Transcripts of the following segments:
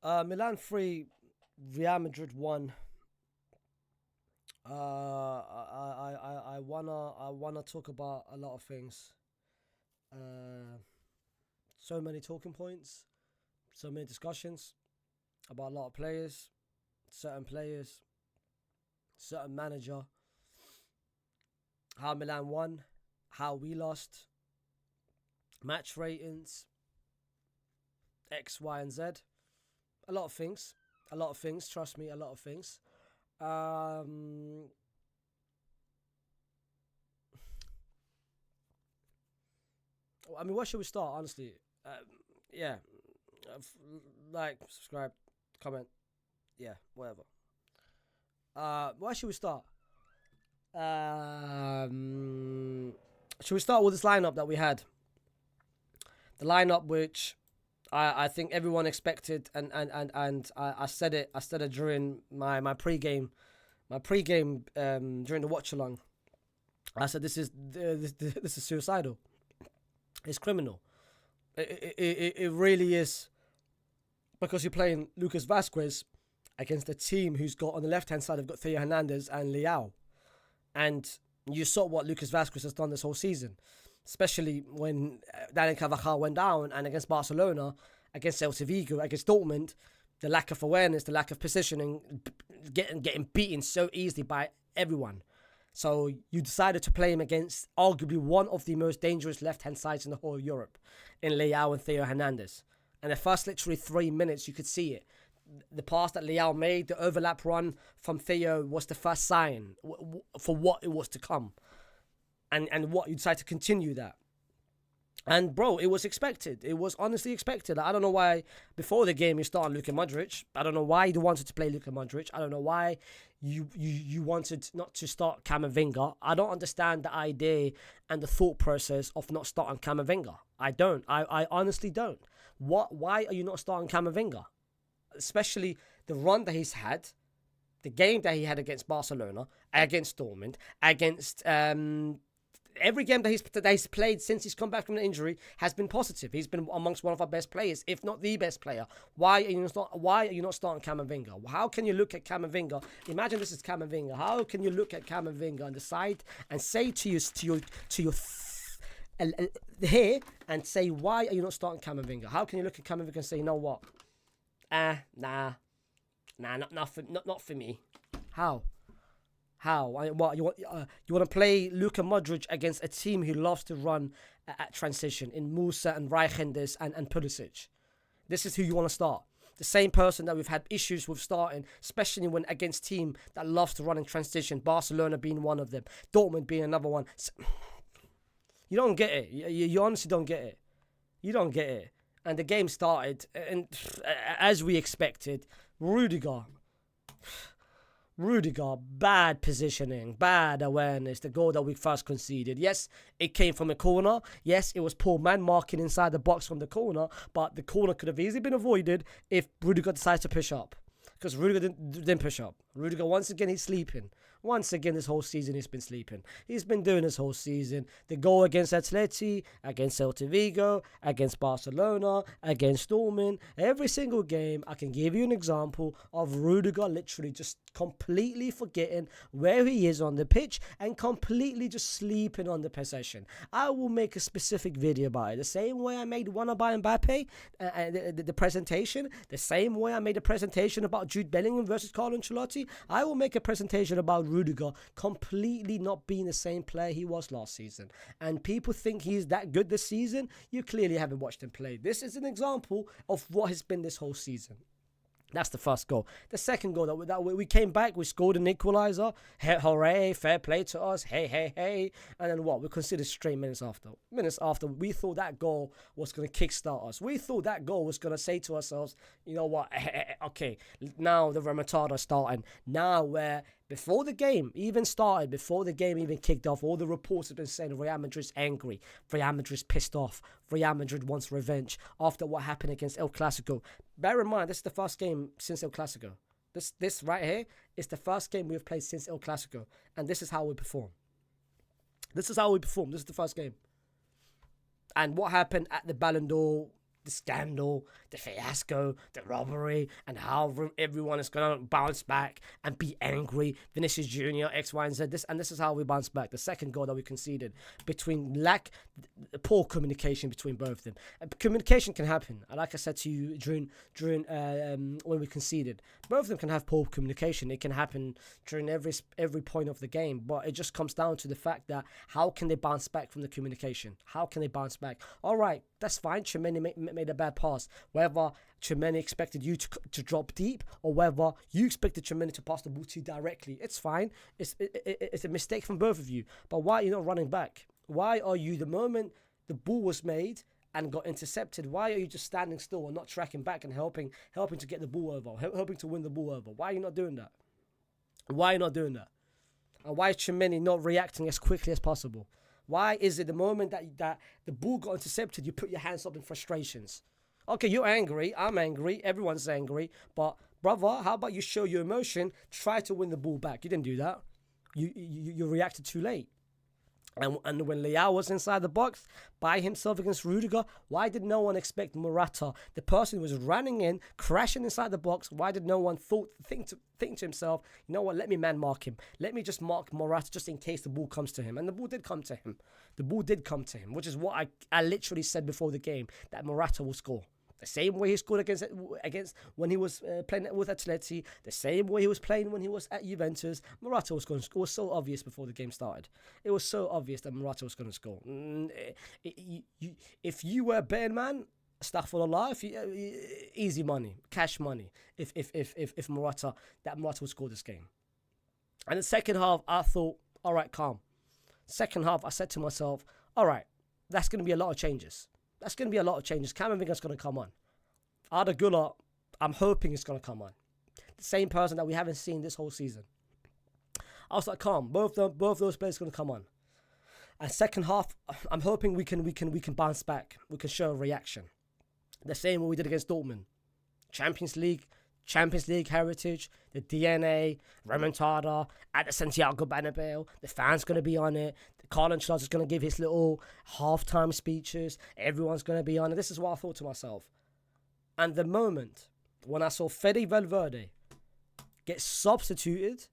Milan 3, Real Madrid 1. I wanna talk about a lot of things. Uh, so many talking points, so many discussions about a lot of players, certain manager, how Milan won, how we lost, match ratings, X, Y, and Z. A lot of things. A lot of things. Trust me, a lot of things. Um, I mean, where should we start? Honestly, yeah, like, subscribe, comment, yeah, whatever. Where should we start? Um, should we start with this lineup that we had? The lineup which I think everyone expected, and I said it. I said it during my pregame, during the watch along. I said this is suicidal. It's criminal. It really is, because you're playing Lucas Vasquez against a team who's got, on the left hand side, they've got Theo Hernandez and Leao. And you saw what Lucas Vasquez has done this whole season, especially when Daniel Carvajal went down, and against Barcelona, against Celta Vigo, against Dortmund, the lack of awareness, the lack of positioning, getting beaten so easily by everyone. So you decided to play him against arguably one of the most dangerous left-hand sides in the whole of Europe, in Leao and Theo Hernandez. And the first literally 3 minutes, you could see it. The pass that Leao made, the overlap run from Theo, was the first sign for what it was to come. And what you decided to continue that. And bro, it was expected. It was honestly expected. I don't know why before the game you started Luka Modric. I don't know why you wanted to play Luka Modric. I don't know why you wanted not to start Camavinga. I don't understand the idea and the thought process of not starting Camavinga. I don't. I honestly don't. Why are you not starting Camavinga? Especially the run that he's had, the game that he had against Barcelona, against Dortmund, against every game that he's played since he's come back from the injury has been positive. He's been amongst one of our best players, if not the best player. Why are you not starting Camavinga? How can you look at Camavinga? Imagine this is Camavinga. How can you look at Camavinga on the side and say to your here and say, why are you not starting Camavinga? How can you look at Camavinga and say, you know what? Nah, not for me. How? What you want to play Luka Modric against a team who loves to run at transition in Musa and Reijenders and Pulisic? This is who you want to start. The same person that we've had issues with starting, especially when against team that loves to run in transition. Barcelona being one of them, Dortmund being another one. You don't get it. You honestly don't get it. You don't get it. And the game started, and as we expected, Rudiger, bad positioning, bad awareness. The goal that we first conceded. Yes, it came from a corner. Yes, it was poor man marking inside the box from the corner, but the corner could have easily been avoided if Rudiger decides to push up. Because Rudiger didn't push up. Rudiger, once again, he's sleeping. Once again, this whole season, he's been sleeping. He's been doing this whole season. The goal against Atleti, against Celta Vigo, against Barcelona, against Dortmund. Every single game, I can give you an example of Rudiger literally just completely forgetting where he is on the pitch and completely just sleeping on the possession. I will make a specific video about it. The same way I made one about Mbappe, the presentation, the same way I made a presentation about Jude Bellingham versus Carlo Ancelotti, I will make a presentation about Rudiger completely not being the same player he was last season. And people think he's that good this season. You clearly haven't watched him play. This is an example of what has been this whole season. That's the first goal. The second goal, that we came back, we scored an equaliser. Hooray, fair play to us. Hey. And then what? We considered straight minutes after. We thought that goal was going to kickstart us. We thought that goal was going to say to ourselves, you know what? Okay, now the remontada starting. Now where before the game even started, before the game even kicked off, all the reports have been saying Real Madrid's angry, Real Madrid's pissed off, Real Madrid wants revenge after what happened against El Clasico. Bear in mind, this is the first game since El Clasico. This right here is the first game we've played since El Clasico, and this is how we perform. This is the first game. And what happened at the Ballon d'Or the scandal, the fiasco, the robbery, and how everyone is going to bounce back and be angry. Vinicius Jr., X, Y, and Z. This is how we bounce back. The second goal that we conceded, between poor communication between both of them. Communication can happen. Like I said to you during when we conceded, both of them can have poor communication. It can happen during every point of the game, but it just comes down to the fact that how can they bounce back from the communication? How can they bounce back? All right, that's fine. Tchouaméni made a bad pass. Whether Tchouaméni expected you to drop deep, or whether you expected Tchouaméni to pass the ball to you directly, it's fine. It's a mistake from both of you. But why are you not running back? Why are you, the moment the ball was made and got intercepted, why are you just standing still and not tracking back and helping to get the ball over, helping to win the ball over? Why are you not doing that? Why are you not doing that? And why is Tchouaméni not reacting as quickly as possible? Why is it the moment that the ball got intercepted, you put your hands up in frustrations? Okay, you're angry, I'm angry, everyone's angry, but brother, how about you show your emotion, try to win the ball back? You didn't do that. You reacted too late. And when Leao was inside the box by himself against Rudiger, why did no one expect Morata, the person who was running in, crashing inside the box? Why did no one think to himself, you know what, let me man mark him. Let me just mark Morata just in case the ball comes to him. And the ball did come to him. The ball did come to him, which is what I literally said before the game, that Morata will score. The same way he scored against when he was playing with Ancelotti, the same way he was playing when he was at Juventus. Morata was going to score. It was so obvious before the game started. It was so obvious that Morata was going to score. If you were a betting man, astaghfirullah, easy money, cash money. If Morata would score this game. And the second half, I thought, all right, calm. Second half, I said to myself, all right, that's going to be a lot of changes. That's going to be a lot of changes. Camavinga's going to come on. Arda Güler, I'm hoping is going to come on. The same person that we haven't seen this whole season. I was like, calm. Both those players are going to come on. And second half, I'm hoping we can bounce back. We can show a reaction. The same way we did against Dortmund. Champions League heritage, the DNA, remontada at the Santiago Bernabeu. The fans going to be on it. Carlo is going to give his little halftime speeches. Everyone's going to be on it. This is what I thought to myself. And the moment when I saw Fede Valverde get substituted,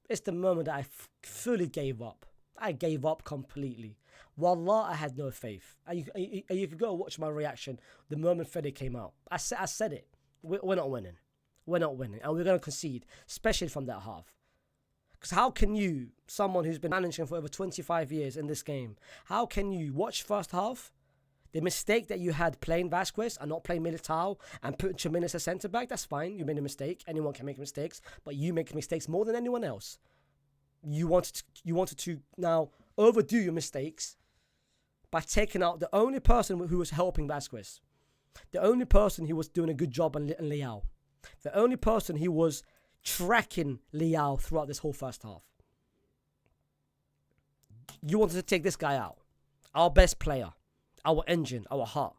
it's the moment that I fully gave up. I gave up completely. Wallah, I had no faith. And you could go watch my reaction the moment Fede came out. I said it. We're not winning. We're not winning. And we're going to concede, especially from that half. Because how can you, someone who's been managing for over 25 years in this game, how can you watch first half, the mistake that you had playing Vasquez and not playing Militao and putting Tchouaméni as a centre-back? That's fine. You made a mistake. Anyone can make mistakes. But you make mistakes more than anyone else. You wanted to now overdo your mistakes by taking out the only person who was helping Vasquez. The only person who was doing a good job on Leao. The only person who was tracking Leao throughout this whole first half. You wanted to take this guy out. Our best player. Our engine. Our heart.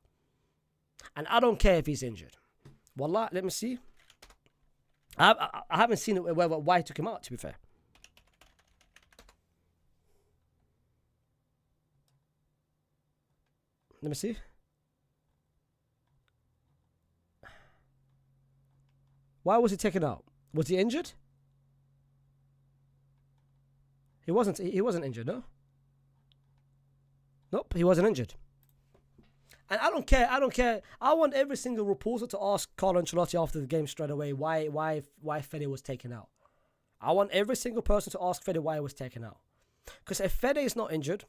And I don't care if he's injured. Wallah, let me see. I haven't seen it why he took him out, to be fair. Let me see. Why was he taken out? Was he injured? He wasn't injured, no? Nope, he wasn't injured. And I don't care. I want every single reporter to ask Carlo Ancelotti after the game straight away why Fede was taken out. I want every single person to ask Fede why he was taken out. Because if Fede is not injured,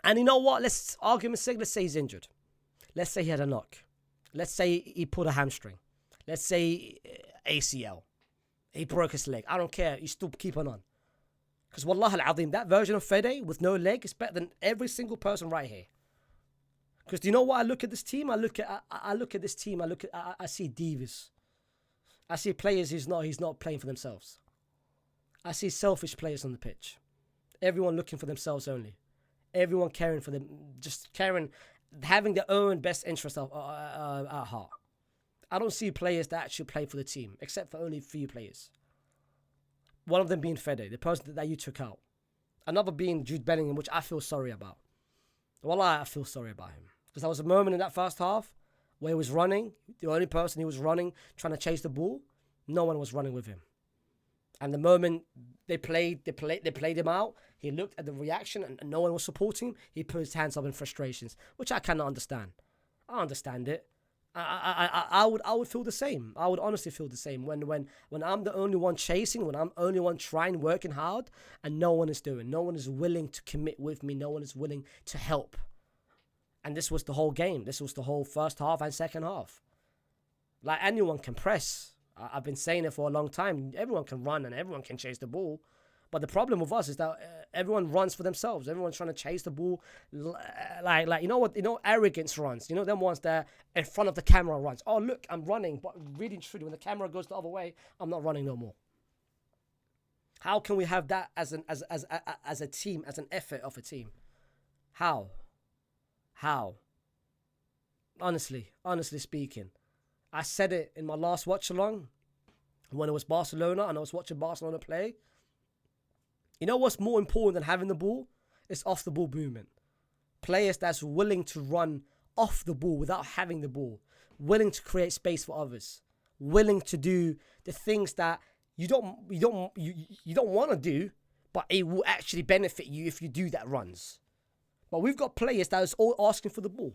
and you know what? Let's say he's injured. Let's say he had a knock. Let's say he pulled a hamstring. Let's say ACL. He broke his leg. I don't care. You still keep on. Because Wallah al-Azim, that version of Fede with no leg is better than every single person right here. Because do you know what I look at this team? I look at this team. I see divas. I see players he's not playing for themselves. I see selfish players on the pitch. Everyone looking for themselves only. Everyone caring for them, just caring, having their own best interest at heart. I don't see players that actually play for the team, except for only a few players. One of them being Fede, the person that you took out. Another being Jude Bellingham, which I feel sorry about. Wallah, I feel sorry about him. Because there was a moment in that first half where he was running, the only person he was running, trying to chase the ball, no one was running with him. And the moment they played him out, he looked at the reaction and no one was supporting him. He put his hands up in frustrations, which I cannot understand. I understand it. I would feel the same. I would honestly feel the same when I'm the only one chasing, when I'm the only one trying, working hard, and no one is doing. No one is willing to commit with me. No one is willing to help. And this was the whole game. This was the whole first half and second half. Like, anyone can press. I've been saying it for a long time. Everyone can run and everyone can chase the ball. But the problem with us is that everyone runs for themselves. Everyone's trying to chase the ball. Like, you know what? You know, arrogance runs. You know, them ones that in front of the camera runs. Oh, look, I'm running. But really and truly, when the camera goes the other way, I'm not running no more. How can we have that as a team, as an effort of a team? How? Honestly speaking. I said it in my last watch along when it was Barcelona and I was watching Barcelona play. You know what's more important than having the ball? It's off the ball movement. Players that's willing to run off the ball without having the ball, willing to create space for others, willing to do the things that you don't want to do, but it will actually benefit you if you do that runs. But we've got players that is all asking for the ball.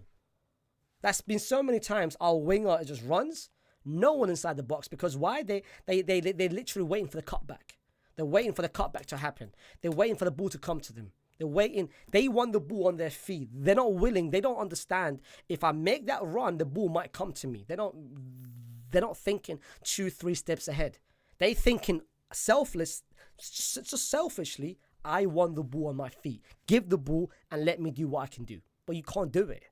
That's been so many times our winger just runs, no one inside the box, because why? They're literally waiting for the cutback. They're waiting for the cutback to happen. They're waiting for the ball to come to them. They're waiting. They want the ball on their feet. They're not willing. They don't understand. If I make that run, the ball might come to me. They're not thinking 2-3 steps ahead. They thinking just selfishly, I want the ball on my feet. Give the ball and let me do what I can do. But you can't do it.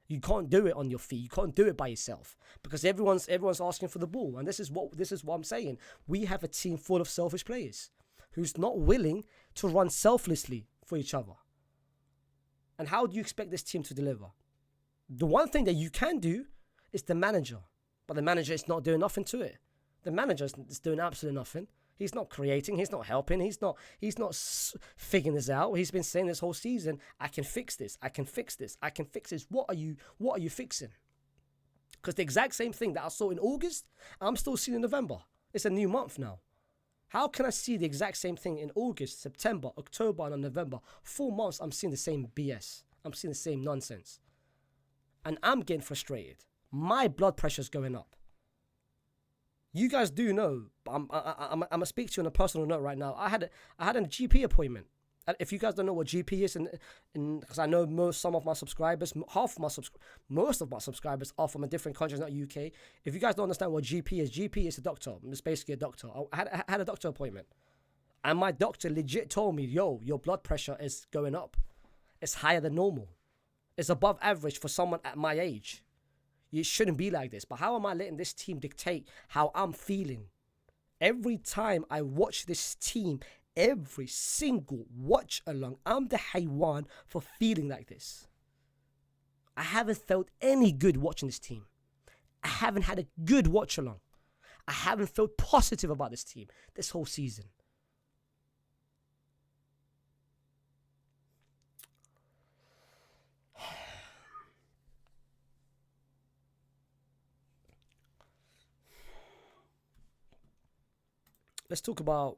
You can't do it on your feet. You can't do it by yourself because everyone's asking for the ball. And this is what I'm saying. We have a team full of selfish players who's not willing to run selflessly for each other. And how do you expect this team to deliver? The one thing that you can do is the manager, but the manager is not doing nothing to it. The manager is doing absolutely nothing. He's not creating. He's not helping. He's not figuring this out. He's been saying this whole season, I can fix this. I can fix this. I can fix this. What are you fixing? Because the exact same thing that I saw in August, I'm still seeing in November. It's a new month now. How can I see the exact same thing in August, September, October, and November? 4 months, I'm seeing the same BS. I'm seeing the same nonsense. And I'm getting frustrated. My blood pressure's going up. You guys do know, but I'm gonna speak to you on a personal note right now. I had a GP appointment. If you guys don't know what GP is, because I know most of my subscribers are from a different country, not UK. If you guys don't understand what GP is a doctor. It's basically a doctor. I had a doctor appointment, and my doctor legit told me, "Yo, your blood pressure is going up. It's higher than normal. It's above average for someone at my age. It shouldn't be like this." But how am I letting this team dictate how I'm feeling? Every time I watch this team, every single watch along, I'm the haywan for feeling like this. I haven't felt any good watching this team. I haven't had a good watch along. I haven't felt positive about this team this whole season. Let's talk about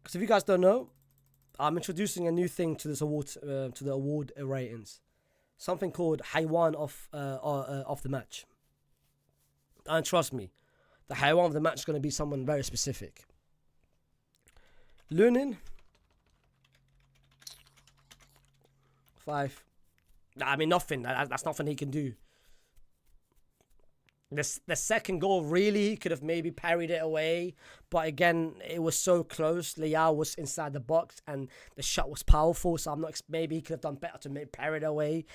because if you guys don't know, I'm introducing a new thing to this award, to the award ratings, something called Haywan of the match. And trust me, the Haywan of the match is going to be someone very specific. Lunin, 5. I mean, nothing. That's nothing he can do. The second goal, really, he could have maybe parried it away. But again, it was so close. Leao was inside the box and the shot was powerful. So I'm not, maybe he could have done better to maybe parry it away.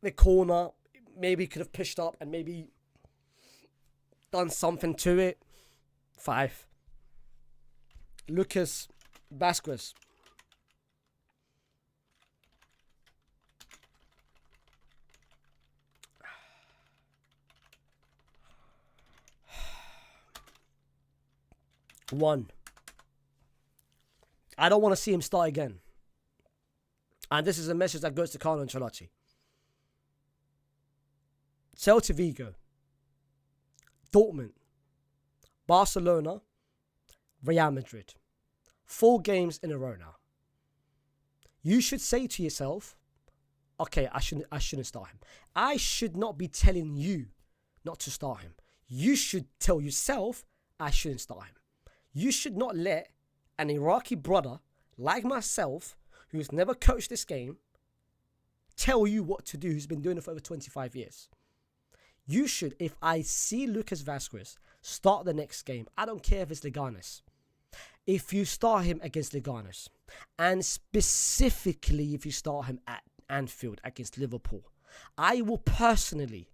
The corner, maybe he could have pushed up and maybe done something to it. 5. Lucas Vasquez. One. I don't want to see him start again. And this is a message that goes to Carlo Ancelotti. Celta Vigo, Dortmund, Barcelona, Real Madrid. 4 games in a row now. You should say to yourself, okay, I shouldn't start him. I should not be telling you not to start him. You should tell yourself, I shouldn't start him. You should not let an Iraqi brother like myself, who's never coached this game, tell you what to do, who's been doing it for over 25 years. You should, if I see Lucas Vazquez start the next game, I don't care if it's Leganes. If you start him against Leganes, and specifically if you start him at Anfield against Liverpool, I will personally,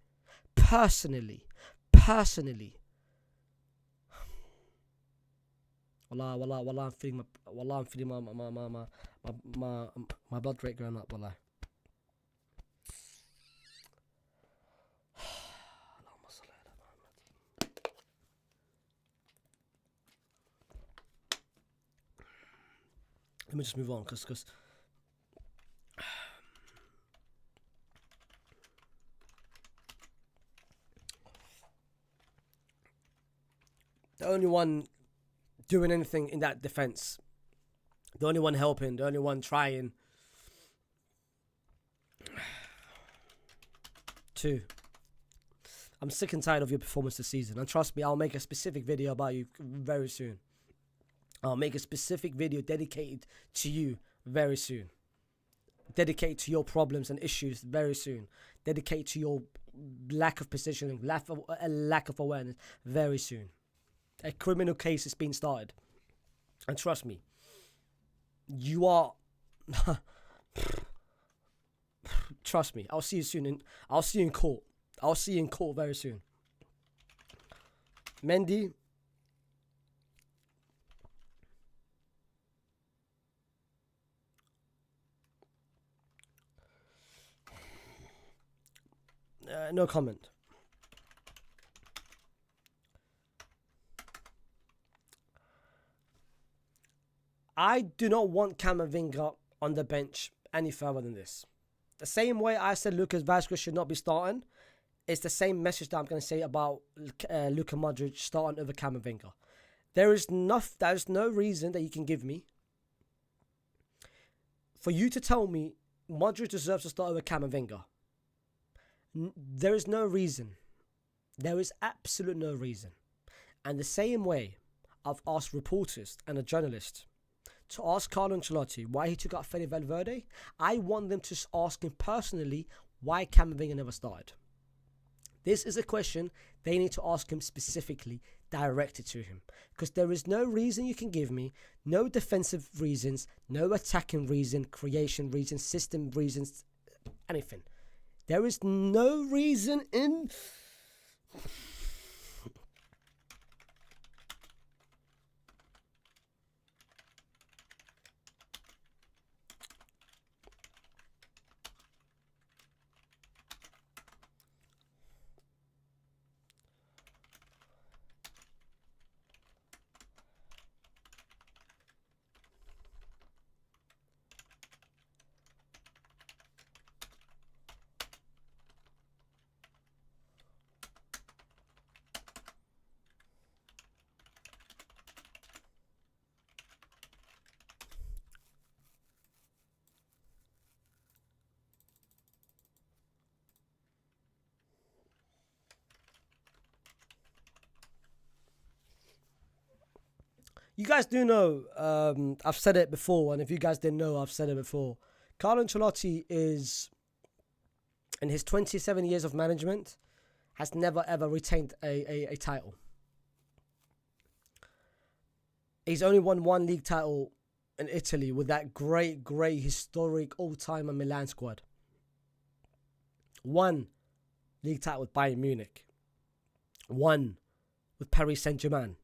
Wallah, I'm feeling my blood rate going up, wallah. Let me just move on, because the only one doing anything in that defense, the only one helping, the only one trying. 2. I'm sick and tired of your performance this season, and trust me, I'll make a specific video about you very soon. I'll make a specific video dedicated to you very soon. Dedicated to your problems and issues very soon. Dedicated to your lack of positioning, lack of awareness very soon. A criminal case is being started. And trust me, you are... Trust me, I'll see you soon. I'll see you in court. I'll see you in court very soon. Mendy... no comment. I do not want Camavinga on the bench any further than this. The same way I said Lucas Vazquez should not be starting, it's the same message that I'm going to say about Luka Modric starting over Camavinga. There's no reason that you can give me for you to tell me Modric deserves to start over Camavinga. There is no reason. There is absolute no reason. And the same way I've asked reporters and a journalist to ask Carlo Ancelotti why he took out Fede Valverde, I want them to ask him personally why Camavinga never started. This is a question they need to ask him specifically, directed to him. Because there is no reason you can give me, no defensive reasons, no attacking reason, creation reasons, system reasons, anything. There is no reason in... You guys do know, I've said it before, and if you guys didn't know, I've said it before. Carlo Ancelotti is, in his 27 years of management, has never ever retained a title. He's only won 1 league title in Italy with that great historic all-timer Milan squad. 1 league title with Bayern Munich. 1 with Paris Saint-Germain.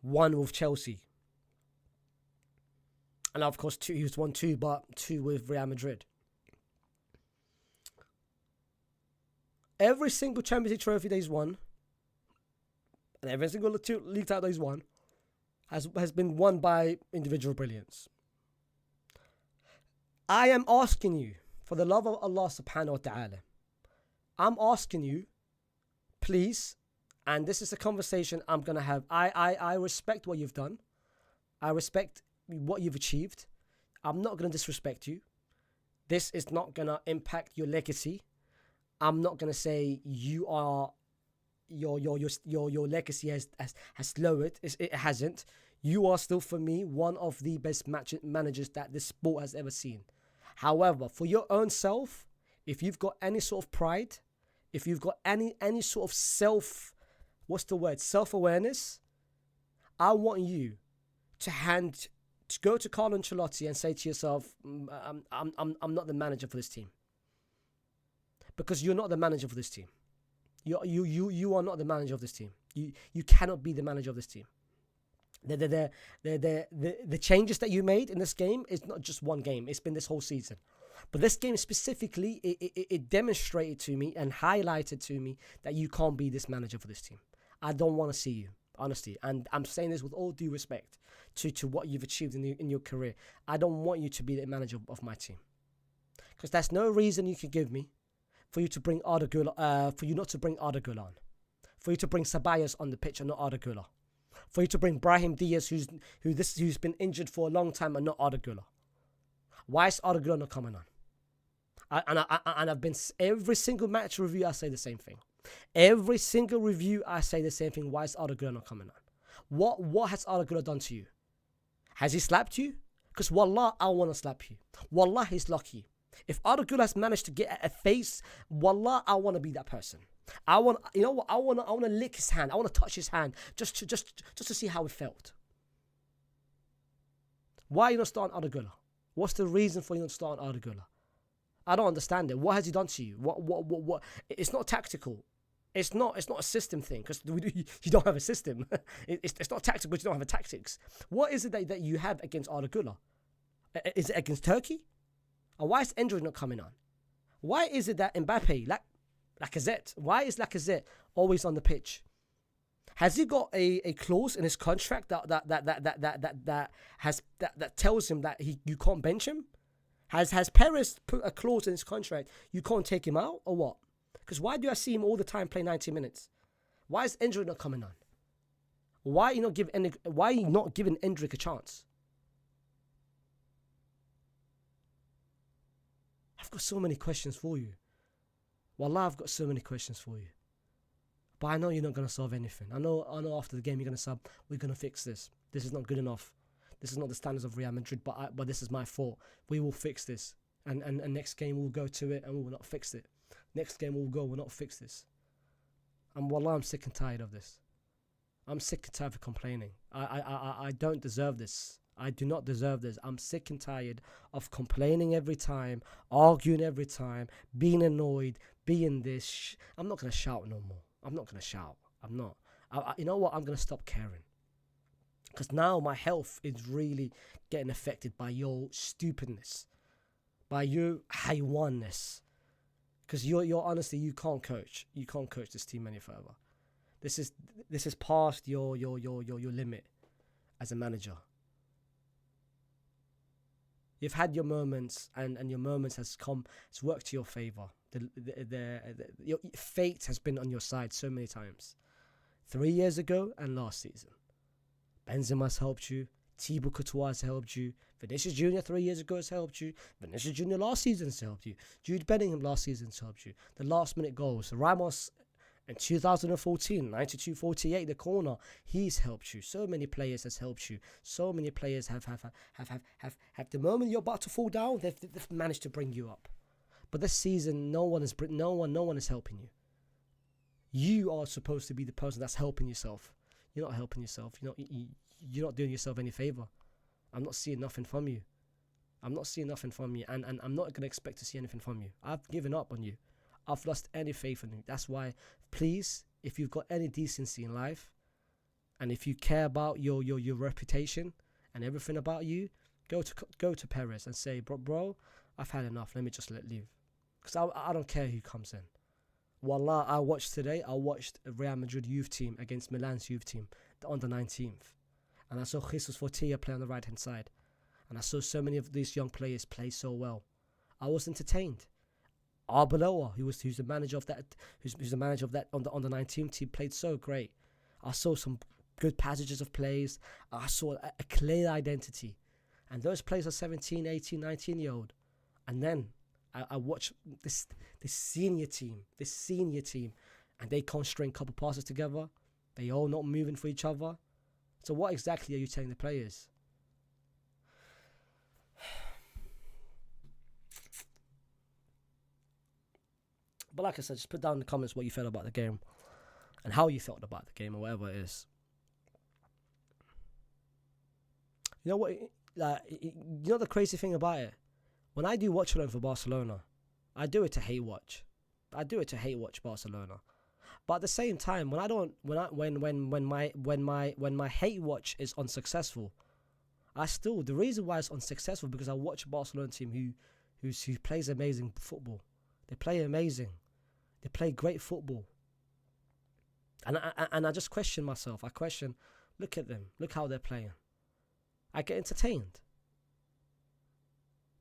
1 with Chelsea. And of course, he's won 2, but 2 with Real Madrid. Every single Champions League trophy that he's won, and every single league title that he's won, has been won by individual brilliance. I am asking you, for the love of Allah subhanahu wa ta'ala, I'm asking you, please, and this is a conversation I'm going to have. I respect what you've done. I respect what you've achieved. I'm not going to disrespect you. This is not going to impact your legacy. I'm not going to say you are, your legacy has lowered. It hasn't. You are still, for me, one of the best managers that this sport has ever seen. However, for your own self, if you've got any sort of pride, if you've got any sort of self-awareness, I want you to go to Carlo Ancelotti and say to yourself, I'm not the manager for this team. Because you're not the manager for this team. You are not the manager of this team. You cannot be the manager of this team. The changes that you made in this game is not just one game. It's been this whole season. But this game specifically, it demonstrated to me and highlighted to me that you can't be this manager for this team. I don't want to see you, honestly. And I'm saying this with all due respect to what you've achieved in your career. I don't want you to be the manager of my team. Because there's no reason you can give me for you to bring Arda Güler, for you not to bring Arda Güler on. For you to bring Ceballos on the pitch and not Arda Güler. For you to bring Brahim Diaz, who's been injured for a long time, and not Arda Güler. Why is Arda Güler not coming on? And I've been, every single match review, I say the same thing. Every single review, I say the same thing. Why is Arda Güler not coming on? What has Arda Güler done to you? Has he slapped you? Because wallah, I want to slap you. Wallah, he's lucky. If Arda Güler has managed to get a face, wallah, I want to be that person. I want to lick his hand. I want to touch his hand just to see how it felt. Why are you not starting Arda Güler? What's the reason for you not starting Arda Güler? I don't understand it. What has he done to you? What? It's not tactical. It's not a system thing, because you don't have a system. It's not tactical, but you don't have a tactics. What is it that you have against Arda Güler? Is it against Turkey? And why is Endrick not coming on? Why is it that Mbappe, Lacazette, why is Lacazette always on the pitch? Has he got a clause in his contract that tells him that you can't bench him? Has Perez put a clause in his contract you can't take him out, or what? Because why do I see him all the time play 90 minutes? Why is Endrick not coming on? Why are you not giving Endrick a chance? I've got so many questions for you. Wallah, I've got so many questions for you. But I know you're not going to solve anything. I know after the game you're going to say, we're going to fix this. This is not good enough. This is not the standards of Real Madrid, but this is my fault. We will fix this. And next game we'll go to it and we will not fix it. Next game we'll not fix this. And wallah, I'm sick and tired of this. I'm sick and tired of complaining. I don't deserve this. I do not deserve this. I'm sick and tired of complaining every time, arguing every time, being annoyed, being this. I'm not going to shout no more. I'm not going to shout. I'm not. You know what? I'm going to stop caring. Because now my health is really getting affected by your stupidness. By your haywanness. Because you're honestly, you can't coach. You can't coach this team any further. This is past your limit as a manager. You've had your moments, and your moments has worked to your favour. Your fate has been on your side so many times. 3 years ago and last season. Benzema's helped you. Thibaut Courtois has helped you. Vinicius Jr. 3 years ago has helped you. Vinicius Jr. last season has helped you. Jude Bellingham last season has helped you. The last minute goals. Ramos in 2014, 92-48, the corner, he's helped you. So many players has helped you. So many players have the moment you're about to fall down, they've managed to bring you up. But this season, no one is helping you. You are supposed to be the person that's helping yourself. You're not helping yourself. You're not doing yourself any favor. I'm not seeing nothing from you. And I'm not going to expect to see anything from you. I've given up on you. I've lost any faith in you. That's why, please, if you've got any decency in life, and if you care about your reputation and everything about you, go to Perez and say, bro, I've had enough. Let me just leave. Because I don't care who comes in. Wallah, I watched a Real Madrid youth team against Milan's youth team, the under 19th. And I saw Jesus Fortilla play on the right-hand side. and I saw so many of these young players play so well. I was entertained. Arbeloa, who's the manager of that, who's the manager of that on the under 19 team, played so great. I saw some good passages of plays. I saw a clear identity, and those players are 17, 18, 19-year-old. And then I watched this senior team, and they can't string a couple passes together. They all not moving for each other. So what exactly are you telling the players? But like I said, just put down in the comments what you felt about the game and how you felt about the game or whatever it is. You know what? You know the crazy thing about it? When I do watch alone for Barcelona, I do it to hate watch. I do it to hate watch Barcelona. But at the same time, when my hate watch is unsuccessful, the reason why it's unsuccessful because I watch a Barcelona team who plays amazing football. They play amazing. They play great football. And I just question myself. Look at them. Look how they're playing. I get entertained.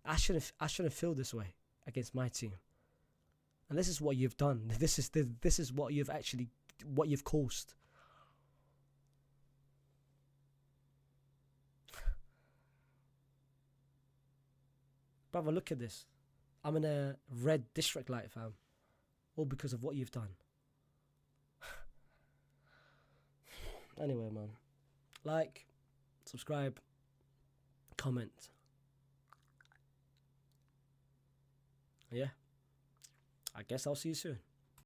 I shouldn't feel this way against my team. And this is what you've done. This is what you've caused. Brother, look at this. I'm in a red district light, fam. All because of what you've done. Anyway, man. Like, subscribe, comment. Yeah. I guess I'll see you soon.